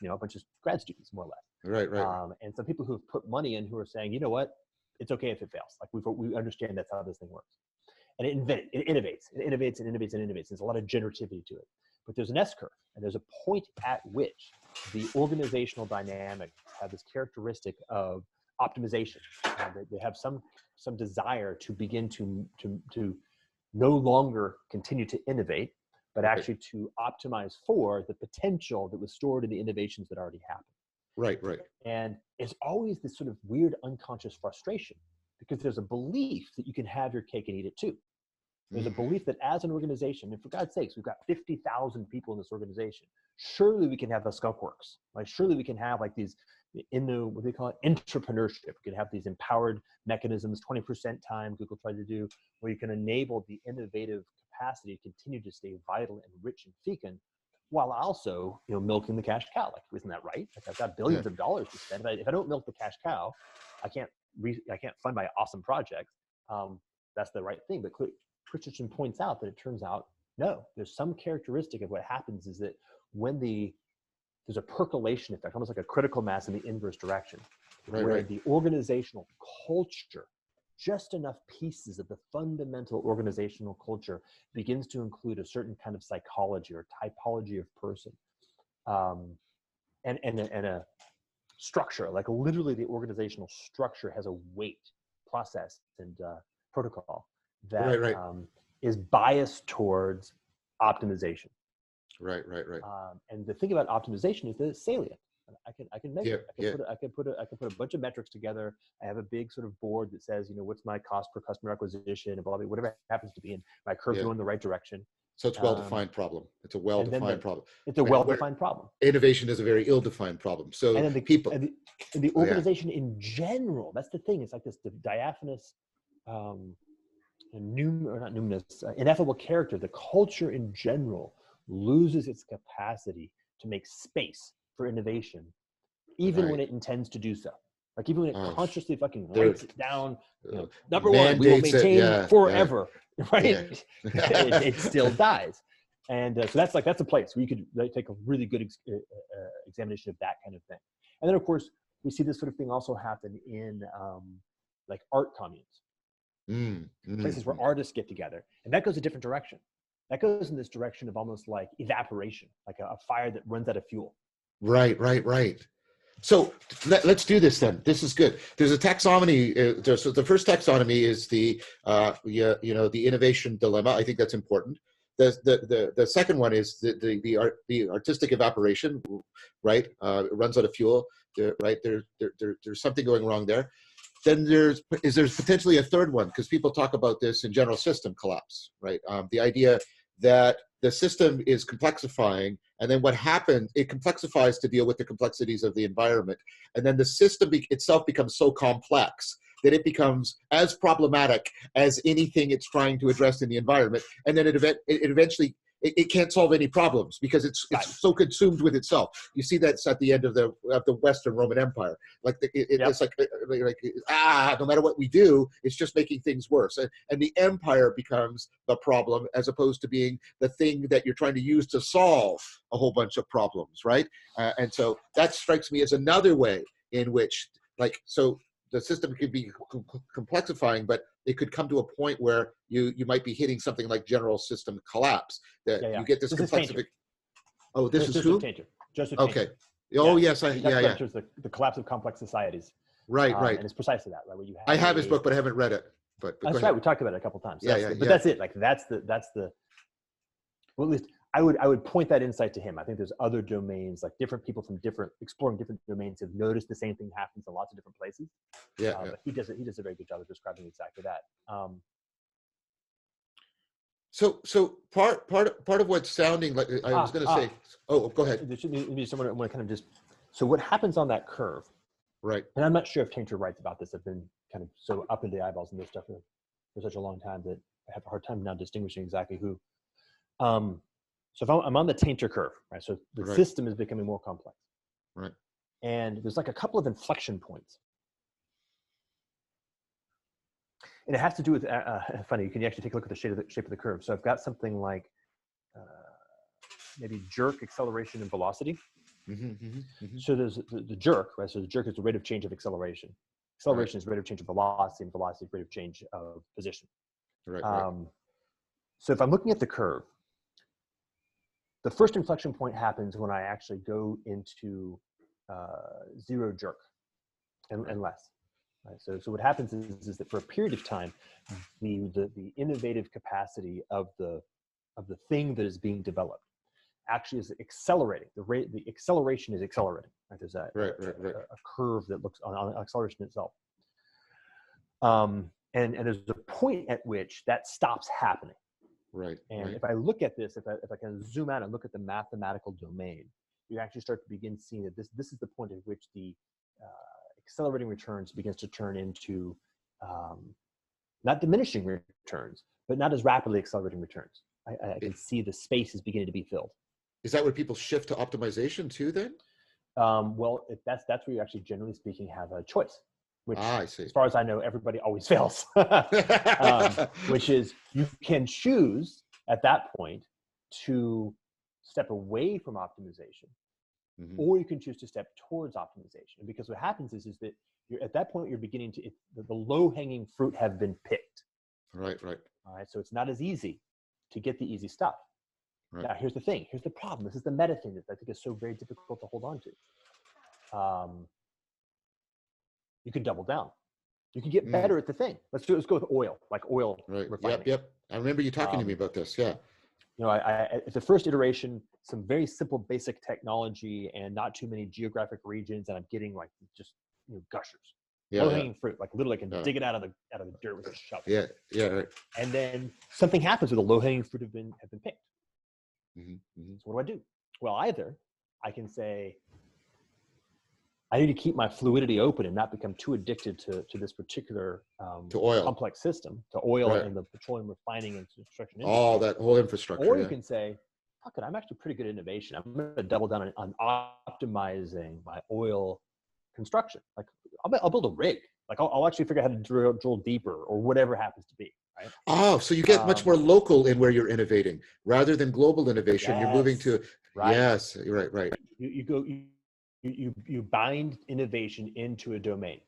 a bunch of grad students, more or less. Right. And some people who have put money in who are saying, you know what, it's okay if it fails. Like we understand that's how this thing works. And it innovates. There's a lot of generativity to it. But there's an S curve, and there's a point at which the organizational dynamics have this characteristic of optimization. They have some desire to begin to no longer continue to innovate, but actually to optimize for the potential that was stored in the innovations that already happened. Right. And it's always this sort of weird unconscious frustration, because there's a belief that you can have your cake and eat it too. There's a belief that as an organization, and for God's sakes, we've got 50,000 people in this organization. Surely we can have the skunk works. Like surely we can have like these what they call it, entrepreneurship. We can have these empowered mechanisms, 20% time Google tried to do, where you can enable the innovative capacity to continue to stay vital and rich and fecund, while also milking the cash cow. Like, isn't that right? Like I've got billions of dollars to spend. If I don't milk the cash cow, I can't fund my awesome projects. That's the right thing. But Christensen points out that it turns out, no, there's some characteristic of what happens is that when there's a percolation effect, almost like a critical mass in the inverse direction, where the organizational culture, just enough pieces of the fundamental organizational culture begins to include a certain kind of psychology or typology of person, and a structure, like literally the organizational structure has a weight, process, and protocol that is biased towards optimization. Right. And the thing about optimization is that it's salient. I can measure. I can put a bunch of metrics together. I have a big sort of board that says, what's my cost per customer acquisition, and blah, blah, whatever it happens to be, and my curve's going in the right direction. So it's a well-defined problem. It's a well-defined problem. It's a well-defined problem. Innovation is a very ill-defined problem. So and then people, and the organization in general, that's the thing. It's like this diaphanous, or not numinous, ineffable character. The culture in general loses its capacity to make space for innovation, even when it intends to do so. Like even when it consciously fucking writes it down, number one, we will maintain forever, right? It still dies. And so that's a place where you could take a really good examination of that kind of thing. And then of course, we see this sort of thing also happen in like art communes, places where artists get together. And that goes a different direction. That goes in this direction of almost like evaporation, like a fire that runs out of fuel. Right. So let's do this then. This is good. There's a taxonomy. So the first taxonomy is the the innovation dilemma. I think that's important. The second one is the artistic evaporation, right? It runs out of fuel, right? There's something going wrong there. Then there's potentially a third one, because people talk about this in general system collapse, right? The idea that the system is complexifying, and then what happens, it complexifies to deal with the complexities of the environment. And then the system itself becomes so complex that it becomes as problematic as anything it's trying to address in the environment. And then it eventually can't solve any problems because it's so consumed with itself. You see that's at the end of the Western Roman Empire. Like it's like no matter what we do, it's just making things worse. And the empire becomes the problem as opposed to being the thing that you're trying to use to solve a whole bunch of problems, right? And so that strikes me as another way in which, so the system could be complexifying, but it could come to a point where you might be hitting something like general system collapse. That you get this complexification. Oh, this is who? Joseph okay. Oh, yes. The collapse of complex societies. Right. And it's precisely that, right? Where you have I have his book, but I haven't read it. But that's right. We talked about it a couple of times. So but that's it. Like that's the. Well, at least I would point that insight to him. I think there's other domains, like different people from exploring different domains have noticed the same thing happens in lots of different places. But he does a very good job of describing exactly that. So part of what's sounding like, I was going to say, go ahead. There should be someone I want to kind of so what happens on that curve, right? And I'm not sure if Tainter writes about this. I've been kind of so up in the eyeballs in this stuff for such a long time that I have a hard time now distinguishing exactly who. So if I'm on the Tainter curve, right? So the system is becoming more complex, right? And there's like a couple of inflection points. And it has to do with, funny, you can actually take a look at the shape of the curve. So I've got something like maybe jerk, acceleration, and velocity. So there's the jerk, right? So the jerk is the rate of change of acceleration. Acceleration is rate of change of velocity, and velocity is rate of change of position. So if I'm looking at the curve, the first inflection point happens when I actually go into zero jerk and less. Right? So what happens is that for a period of time, the innovative capacity of the thing that is being developed actually is accelerating. The acceleration is accelerating. Right? There's a curve that looks on acceleration itself. And there's a point at which that stops happening. Right. And if I look at this, if I can zoom out and look at the mathematical domain, you actually start to begin seeing that this is the point at which the accelerating returns begins to turn into not diminishing returns, but not as rapidly accelerating returns. I can see the space is beginning to be filled. Is that where people shift to optimization too then? Well, that's where you actually, generally speaking, have a choice. Which, I see. As far as I know, everybody always fails. Which is, you can choose at that point to step away from optimization, or you can choose to step towards optimization. And because what happens is that at that point you're beginning to the low-hanging fruit have been picked. Right. All right. So it's not as easy to get the easy stuff. Right. Now here's the thing. Here's the problem. This is the meta thing that I think is so very difficult to hold on to. You can double down. You can get better at the thing. Let's go with oil, like oil refining. Yep. I remember you talking to me about this. Yeah. You know, at the first iteration, some very simple, basic technology and not too many geographic regions, and I'm getting like just gushers. low-hanging fruit, like literally I can dig it out of the dirt with a shovel. Right. And then something happens where the low-hanging fruit have been picked. So what do? Well, either I can say, I need to keep my fluidity open and not become too addicted to this particular to oil, complex system, to oil and the petroleum refining and construction industry. All that whole infrastructure. Or you can say, fuck it, I'm actually pretty good at innovation. I'm going to double down on optimizing my oil construction. Like I'll build a rig. Like I'll actually figure out how to drill deeper or whatever happens to be. Right? Oh, so you get much more local in where you're innovating rather than global innovation. You're moving to yes, right. You bind innovation into a domain,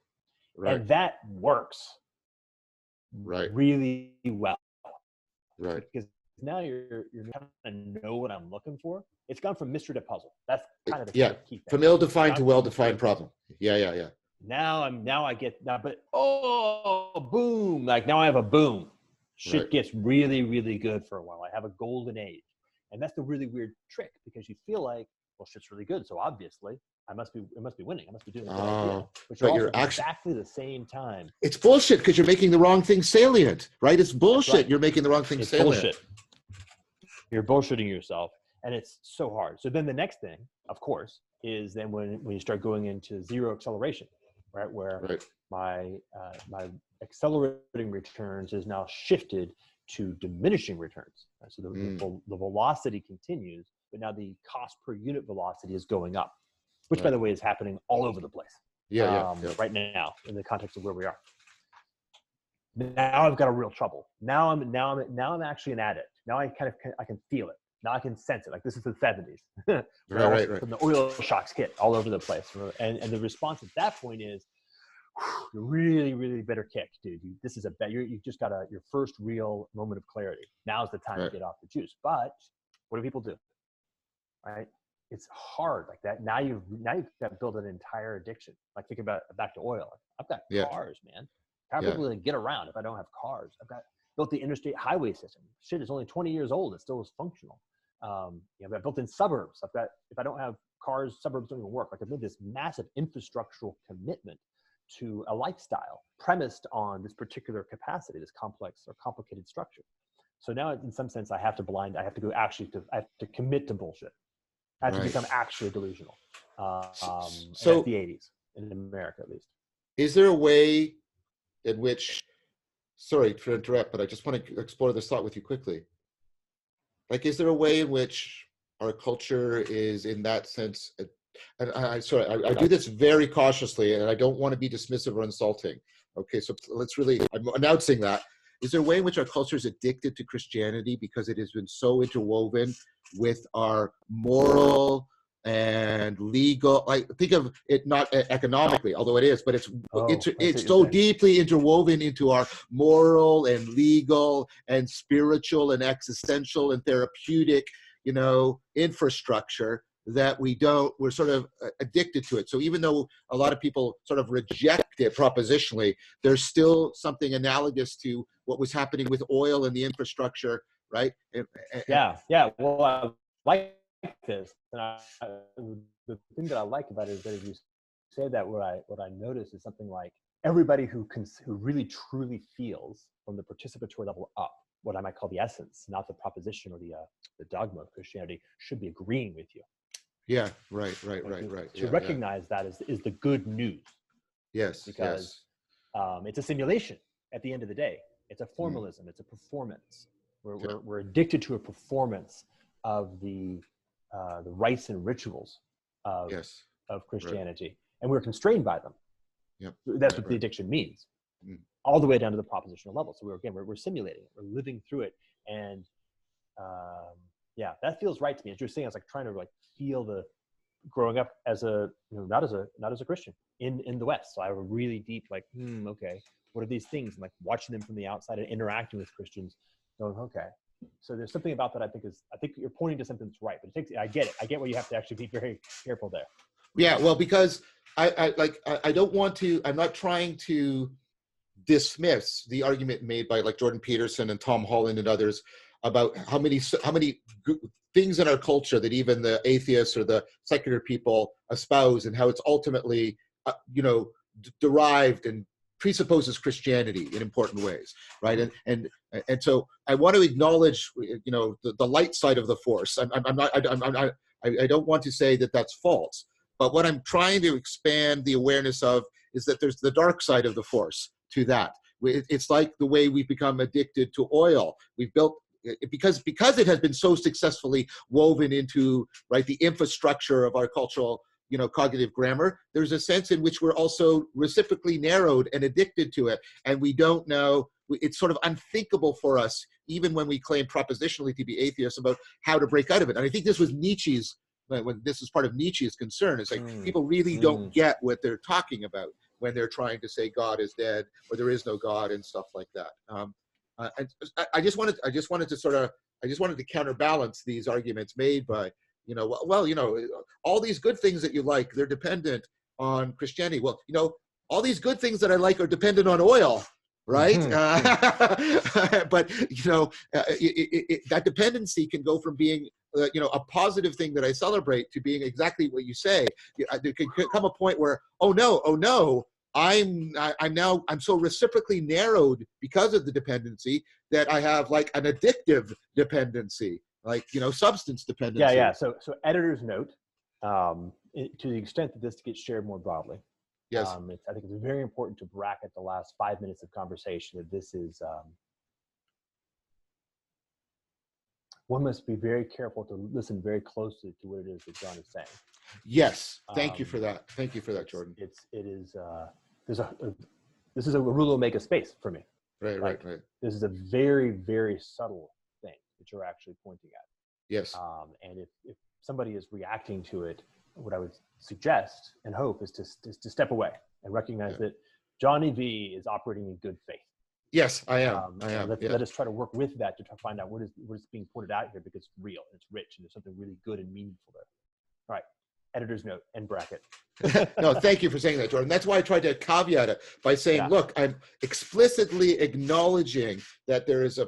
and that works really well. Because now you're kind of know what I'm looking for. It's gone from mystery to puzzle. That's kind of the key thing. From ill-defined to well-defined problem. Yeah. Now I get now, but boom! Like now I have a boom. Shit gets really, really good for a while. I have a golden age, and that's the really weird trick because you feel like, well, shit's really good, so obviously it must be winning. I must be doing a good idea. But you're exactly the same time. It's bullshit because you're making the wrong thing salient, right? It's bullshit. Right. You're making the wrong thing salient. Bullshit. You're bullshitting yourself, and it's so hard. So then the next thing, of course, is then when you start going into zero acceleration, right? Where my accelerating returns is now shifted to diminishing returns. Right? So the velocity continues, but now the cost per unit velocity is going up, which by the way is happening all over the place. Right now in the context of where we are. Now I've got a real trouble. Now I'm actually an addict. Now I can feel it. Now I can sense it. Like this is the 70s. Right. From the oil shocks hit all over the place. And the response at that point is, you're really, really better kick, dude. This is you just got your first real moment of clarity. Now's the time to get off the juice. But what do people do? Right? It's hard like that. Now you've got to build an entire addiction. Like think about back to oil. I've got cars, man. How are people going to get around if I don't have cars? I've built the interstate highway system. Shit is only 20 years old. It still is functional. I've got built in suburbs. If I don't have cars, suburbs don't even work. Like I've made this massive infrastructural commitment to a lifestyle premised on this particular capacity, this complex or complicated structure. So now in some sense, I have to commit to bullshit. I have to become actually delusional. So that's the 80s in America, at least. Is there a way in which, sorry to interrupt, but I just want to explore this thought with you quickly. Like, is there a way in which our culture is in that sense, and I do this very cautiously and I don't want to be dismissive or insulting. Okay, so I'm announcing that. Is there a way in which our culture is addicted to Christianity because it has been so interwoven with our moral and legal, like think of it not economically, although it is, but it's so deeply interwoven into our moral and legal and spiritual and existential and therapeutic, infrastructure that we're sort of addicted to it. So even though a lot of people sort of reject it propositionally, there's still something analogous to what was happening with oil and the infrastructure, right? Yeah. Well, I like this, and the thing that I like about it is that if you say that, what I notice is something like everybody who really truly feels from the participatory level up, what I might call the essence, not the proposition or the dogma of Christianity, should be agreeing with you. Yeah, right. To recognize that is the good news. Yes, because it's a simulation at the end of the day. It's a formalism. It's a performance. We're addicted to a performance of the rites and rituals of Christianity, and we're constrained by them. Yep. That's what the addiction means, all the way down to the propositional level. So we're simulating it. We're living through it, and that feels right to me. As you're saying, I was like trying to feel the growing up as not as a Christian in the West. So I have a really deep okay, what are these things? And watching them from the outside and interacting with Christians, going, okay. So there's something about that I think you're pointing to something that's right, but I get it. I get why you have to actually be very careful there. Yeah, well, because I don't want to, I'm not trying to dismiss the argument made by Jordan Peterson and Tom Holland and others about how many things in our culture that even the atheists or the secular people espouse, and how it's ultimately, derived and presupposes Christianity in important ways, right? And so I want to acknowledge, the light side of the force. I don't want to say that that's false, but what I'm trying to expand the awareness of is that there's the dark side of the force to that. It's like the way we've become addicted to oil. We've built, because it has been so successfully woven into, right, the infrastructure of our cultural, cognitive grammar, there's a sense in which we're also reciprocally narrowed and addicted to it. And we don't know, it's sort of unthinkable for us, even when we claim propositionally to be atheists, about how to break out of it. And I think this was Nietzsche's, when this is part of Nietzsche's concern, is like people really don't get what they're talking about when they're trying to say God is dead or there is no God and stuff like that. I just wanted to counterbalance these arguments made by, all these good things that you like, they're dependent on Christianity. Well, all these good things that I like are dependent on oil, right? But that dependency can go from being a positive thing that I celebrate to being exactly what you say. There can come a point where, oh no, I'm so reciprocally narrowed because of the dependency that I have like an addictive dependency, like substance dependency. Yeah. So editor's note, to the extent that this gets shared more broadly. Yes. I think it's very important to bracket the last 5 minutes of conversation that this is, one must be very careful to listen very closely to what it is that John is saying. Yes. Thank you for that. Thank you for that, Jordan. This is a rule will make a space for me. Right. This is a very, very subtle thing that you're actually pointing at. Yes. And if somebody is reacting to it, what I would suggest and hope is to step away and recognize that Johnny V is operating in good faith. Yes, I am. Let us try to work with that to try to find out what is being pointed out here, because it's real and it's rich and there's something really good and meaningful there. All right. Editor's note and bracket. No, thank you for saying that, Jordan. That's why I tried to caveat it by saying, look, I'm explicitly acknowledging that there is a,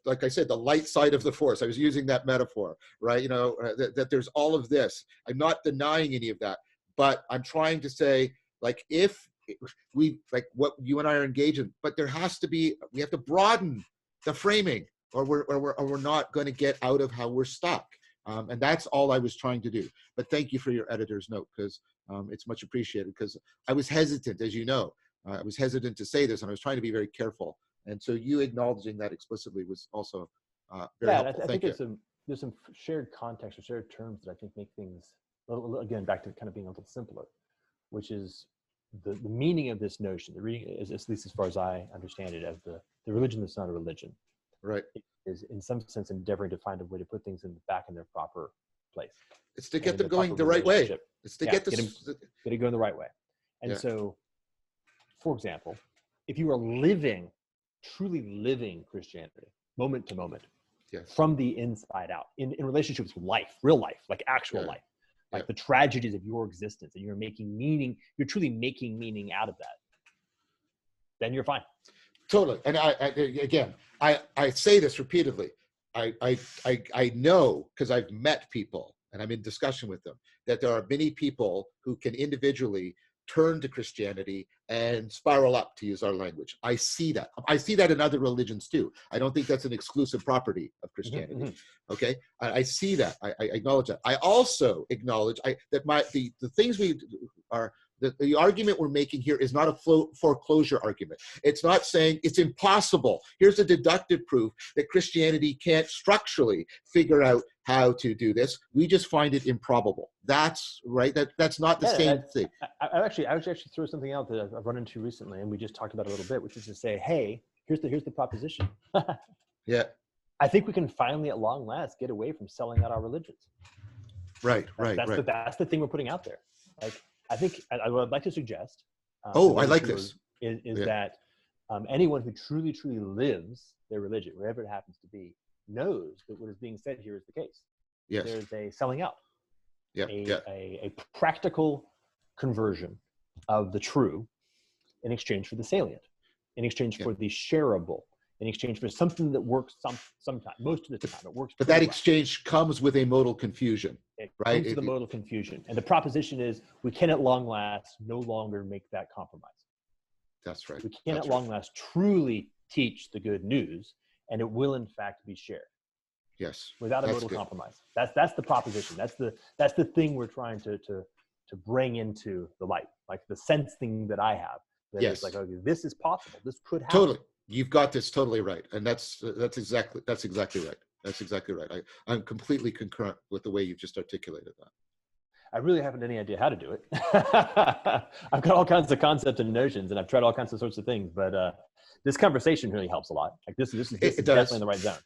like I said, the light side of the force. I was using that metaphor, right? That there's all of this. I'm not denying any of that, but I'm trying to say, like, if we, like what you and I are engaged in, but there has to be, we have to broaden the framing, or we're not going to get out of how we're stuck. And that's all I was trying to do. But thank you for your editor's note, because it's much appreciated, because I was hesitant, as you know. I was hesitant to say this, and I was trying to be very careful. And so you acknowledging that explicitly was also very helpful. I think there's some shared context or shared terms that I think make things, again, back to kind of being a little simpler, which is the meaning of this notion, the reading, at least as far as I understand it, as the religion that's not a religion. Right. Is in some sense endeavoring to find a way to put things back in their proper place. It's to get them going the right way. It's to get it going the right way. And so, for example, if you are truly living Christianity, moment to moment, from the inside out, in relationships with life, real life, like actual life, like the tragedies of your existence, and you're making meaning, you're truly making meaning out of that, then you're fine. Totally. And I say this repeatedly. I know, because I've met people and I'm in discussion with them, that there are many people who can individually turn to Christianity and spiral up, to use our language. I see that. I see that in other religions too. I don't think that's an exclusive property of Christianity. Mm-hmm. Okay. I see that. I acknowledge that. I also acknowledge that the things we are, the argument we're making here is not a foreclosure argument. It's not saying it's impossible. Here's the deductive proof that Christianity can't structurally figure out how to do this. We just find it improbable. That's right. That's not the same thing. I actually throw something out that I've run into recently, and we just talked about it a little bit, which is to say, hey, here's the proposition. Yeah. I think we can finally, at long last, get away from selling out our religions. Right. That's the thing we're putting out there. Like, I think I would like to suggest. I like this. Is that anyone who truly lives their religion, wherever it happens to be, knows that what is being said here is the case. Yes. There's a selling out. A practical conversion of the true in exchange for the salient, in exchange for the shareable, in exchange for something that works sometime, most of the time it works. But that exchange comes with a modal confusion. It right? comes to the modal confusion. And the proposition is we can at long last no longer make that compromise. That's right. We can at long last truly teach the good news, and it will in fact be shared. Yes. Without a modal compromise. That's the proposition. That's the thing we're trying to bring into the light. Like the sense thing that I have. That is like, okay, this is possible. This could happen. Totally. You've got this totally right. And that's exactly right. That's exactly right. I'm completely concurrent with the way you've just articulated that. I really haven't any idea how to do it. I've got all kinds of concepts and notions, and I've tried all kinds of sorts of things, but this conversation really helps a lot. Like this is definitely in the right zone.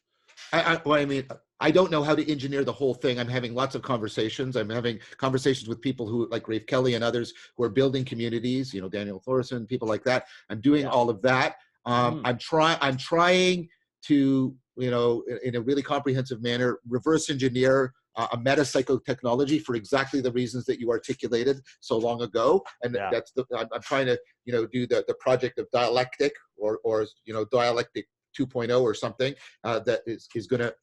I don't know how to engineer the whole thing. I'm having lots of conversations. I'm having conversations with people who, like Rafe Kelly and others, who are building communities, Daniel Thorson, people like that. I'm doing all of that. I'm trying to, in a really comprehensive manner, reverse engineer a meta-psychotechnology for exactly the reasons that you articulated so long ago. And I'm trying to, do the project of dialectic or dialectic 2.0 or something that is going to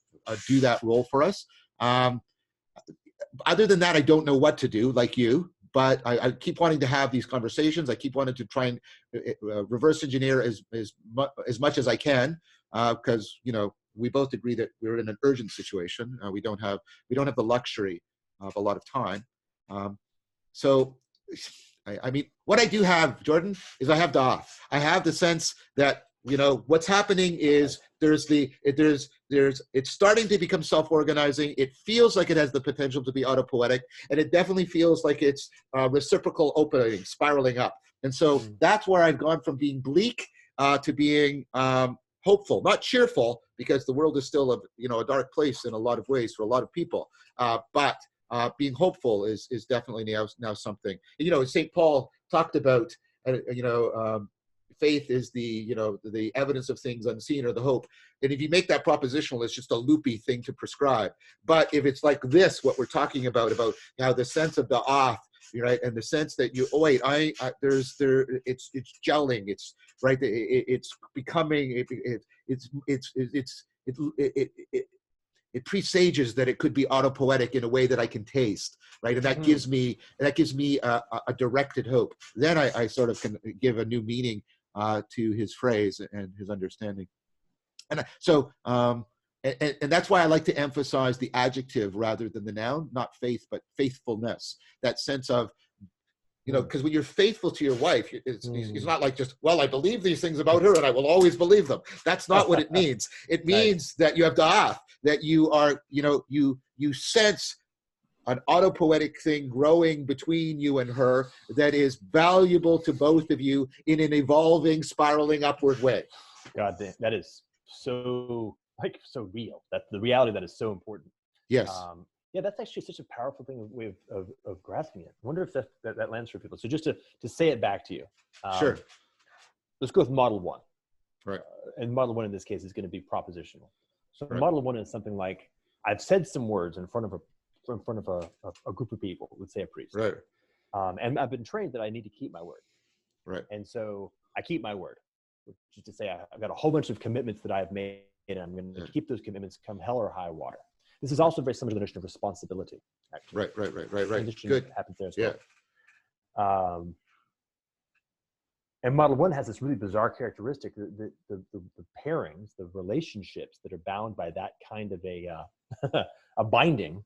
do that role for us. Other than that, I don't know what to do, like you, but I keep wanting to have these conversations. I keep wanting to try and reverse engineer as much as I can, because we both agree that we're in an urgent situation. We don't have the luxury of a lot of time. So I mean, what I do have, Jordan, is I have DA. I have the sense that what's happening is it's starting to become self-organizing. It feels like it has the potential to be autopoietic, and it definitely feels like it's reciprocal opening, spiraling up. And so that's where I've gone from being bleak to being hopeful, not cheerful, because the world is still a dark place in a lot of ways for a lot of people. But being hopeful is definitely now something. St. Paul talked about faith is the evidence of things unseen, or the hope. And if you make that propositional, it's just a loopy thing to prescribe. But if it's like this, what we're talking about now the sense of the off, right, and the sense that it's gelling, it's right, it's becoming, it presages that it could be autopoietic in a way that I can taste, right? And that gives me a directed hope. Then I sort of can give a new meaning to his phrase and his understanding. And so, and that's why I like to emphasize the adjective rather than the noun, not faith, but faithfulness. That sense of, because when you're faithful to your wife, it's not like just, well, I believe these things about her and I will always believe them. That's not what it means. It means that you have da'af, that you are, you sense an autopoietic thing growing between you and her that is valuable to both of you in an evolving, spiraling upward way. God damn, that is so real. That's the reality that is so important. Yes. Yeah, that's actually such a powerful way of grasping it. I wonder if that lands for people. So just to say it back to you. Sure. Let's go with model one. Right. And model one in this case is going to be propositional. So right. Model one is something like, I've said some words in front of a group of people, let's say a priest. Right. And I've been trained that I need to keep my word. Right. And so I keep my word, which is to say I've got a whole bunch of commitments that I've made, and I'm going to keep those commitments come hell or high water. This is also very similar to the notion of responsibility. Actually. Right. Good. Happens there as well. And model one has this really bizarre characteristic that the pairings, the relationships that are bound by that kind of a binding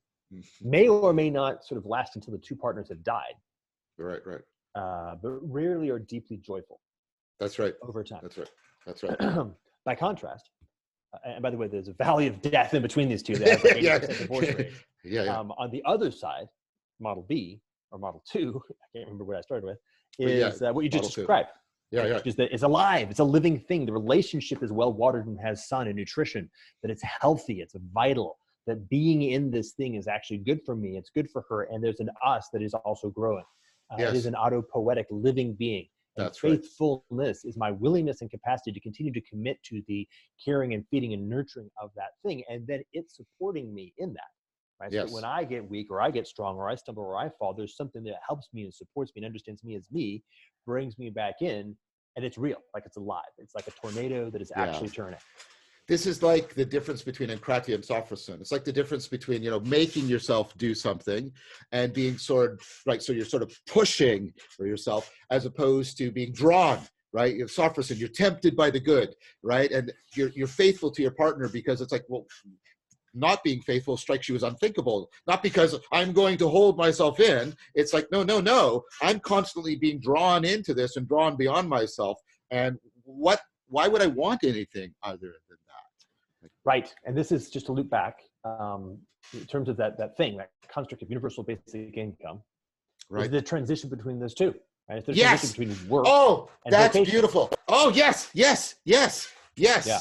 may or may not sort of last until the two partners have died. Right. But rarely are deeply joyful. That's right. Over time. That's right. By contrast, and by the way, there's a valley of death in between these two that has like 80% divorce rate. Yeah. On the other side, model B or model two, I can't remember what I started with, is what you just described. Yeah. Which is that it's alive, it's a living thing. The relationship is well watered and has sun and nutrition, that it's healthy, it's vital, that being in this thing is actually good for me, it's good for her, and there's an us that is also growing. It is an autopoietic living being. And that's right. Faithfulness is my willingness and capacity to continue to commit to the caring and feeding and nurturing of that thing, and then it's supporting me in that. Right? Yes. So when I get weak or I get strong or I stumble or I fall, there's something that helps me and supports me and understands me as me, brings me back in, and it's real, like it's alive. It's like a tornado that is actually turning. This is like the difference between encratia and sophrosyne. It's like the difference between, you know, making yourself do something and being sort of, right, so you're sort of pushing for yourself as opposed to being drawn, right? You're sophrosyne, you're tempted by the good, right? And you're faithful to your partner because it's like, well, not being faithful strikes you as unthinkable, not because I'm going to hold myself in. It's like, no, I'm constantly being drawn into this and drawn beyond myself. And why would I want anything other than that? Right. And this is just to loop back in terms of that construct of universal basic income, right? Is the transition between those two, right? It's the transition between work and that's vocation. Beautiful. Oh, yes. Yeah.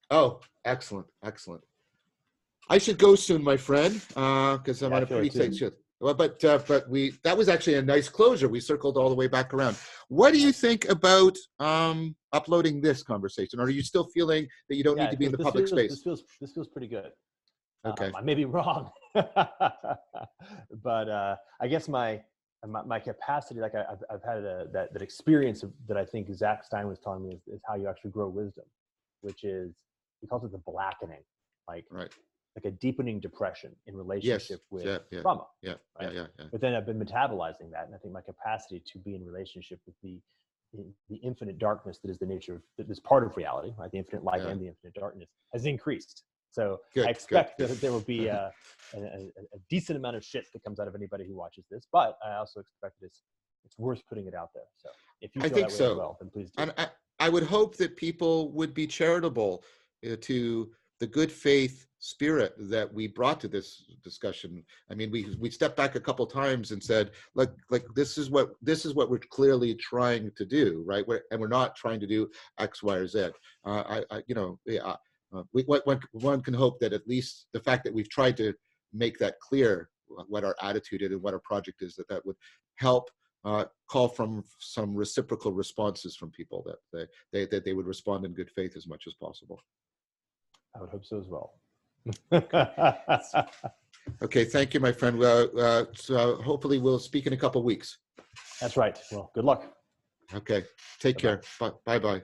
Oh, excellent. I should go soon, my friend, because I'm on a pretty tight shift. Well, but that was actually a nice closure. We circled all the way back around. What do you think about uploading this conversation? Or are you still feeling that you don't need to be in the public space? This feels pretty good. Okay. I may be wrong, but I guess my capacity, like I've had that experience that I think Zach Stein was telling me is how you actually grow wisdom, which is, he calls it the blackening, like a deepening depression in relationship with trauma. Yeah. But then I've been metabolizing that, and I think my capacity to be in relationship with the infinite darkness that is the nature of, that is part of reality, right? The infinite light and the infinite darkness has increased. So I expect that there will be a decent amount of shit that comes out of anybody who watches this, but I also expect it's worth putting it out there. So if you feel that way as well, then please do. And I would hope that people would be charitable to the good faith spirit that we brought to this discussion. I mean, we stepped back a couple times and said, like this is what we're clearly trying to do, right? And we're not trying to do X, Y, or Z. One can hope that at least the fact that we've tried to make that clear, what our attitude is and what our project is, that would help call from some reciprocal responses from people, that they would respond in good faith as much as possible. I would hope so as well. Okay, thank you, my friend. So hopefully we'll speak in a couple of weeks. That's right. Well, good luck. Okay, take care. Bye-bye.